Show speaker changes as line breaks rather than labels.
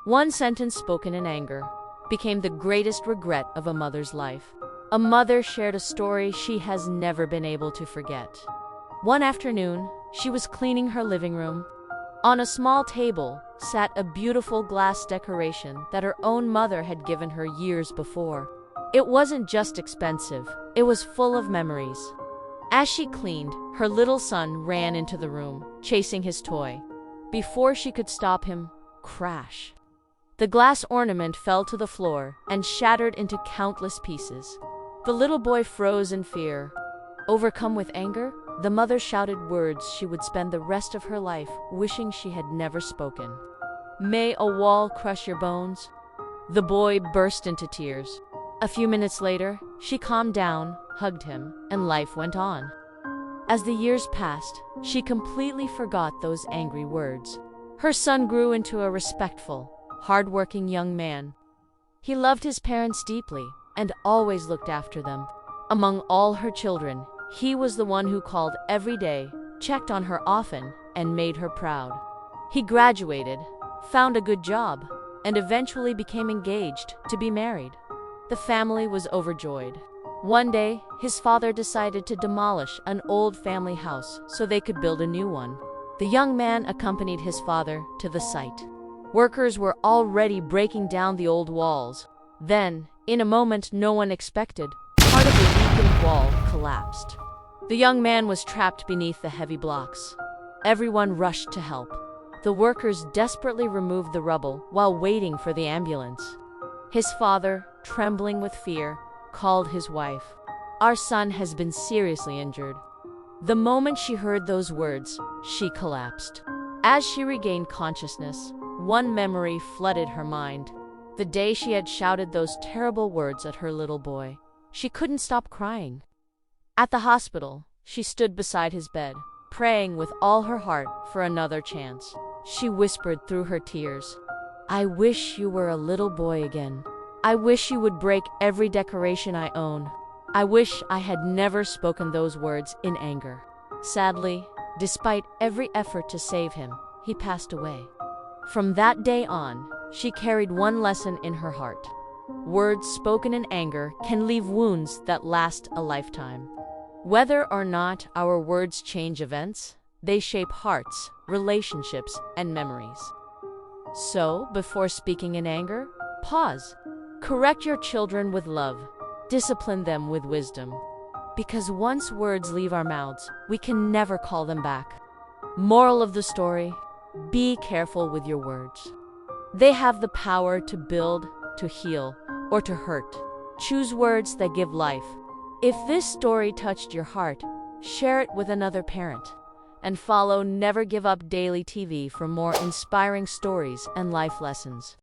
One sentence spoken in anger became the greatest regret of a mother's life. A mother shared a story she has never been able to forget. One afternoon, she was cleaning her living room. On a small table sat a beautiful glass decoration that her own mother had given her years before. It wasn't just expensive, it was full of memories. As she cleaned, her little son ran into the room, chasing his toy. Before she could stop him, crash. The glass ornament fell to the floor and shattered into countless pieces. The little boy froze in fear. Overcome with anger, the mother shouted words she would spend the rest of her life wishing she had never spoken. "May a wall crush your bones." The boy burst into tears. A few minutes later, she calmed down, hugged him, and life went on. As the years passed, she completely forgot those angry words. Her son grew into a respectful, hard-working young man. He loved his parents deeply and always looked after them. Among all her children, he was the one who called every day, checked on her often, and made her proud. He graduated, found a good job, and eventually became engaged to be married. The family was overjoyed. One day, his father decided to demolish an old family house so they could build a new one. The young man accompanied his father to the site. Workers were already breaking down the old walls. Then, in a moment no one expected, part of the weakened wall collapsed. The young man was trapped beneath the heavy blocks. Everyone rushed to help. The workers desperately removed the rubble while waiting for the ambulance. His father, trembling with fear, called his wife. "Our son has been seriously injured." The moment she heard those words, she collapsed. As she regained consciousness, one memory flooded her mind. The day she had shouted those terrible words at her little boy. She couldn't stop crying. At the hospital, she stood beside his bed, praying with all her heart for another chance. She whispered through her tears, "I wish you were a little boy again. I wish you would break every decoration I own. I wish I had never spoken those words in anger." Sadly, despite every effort to save him, he passed away. From that day on, she carried one lesson in her heart. Words spoken in anger can leave wounds that last a lifetime. Whether or not our words change events, they shape hearts, relationships, and memories. So, before speaking in anger, pause. Correct your children with love. Discipline them with wisdom. Because once words leave our mouths, we can never call them back. Moral of the story: be careful with your words. They have the power to build, to heal, or to hurt. Choose words that give life. If this story touched your heart, share it with another parent. And follow Never Give Up Daily TV for more inspiring stories and life lessons.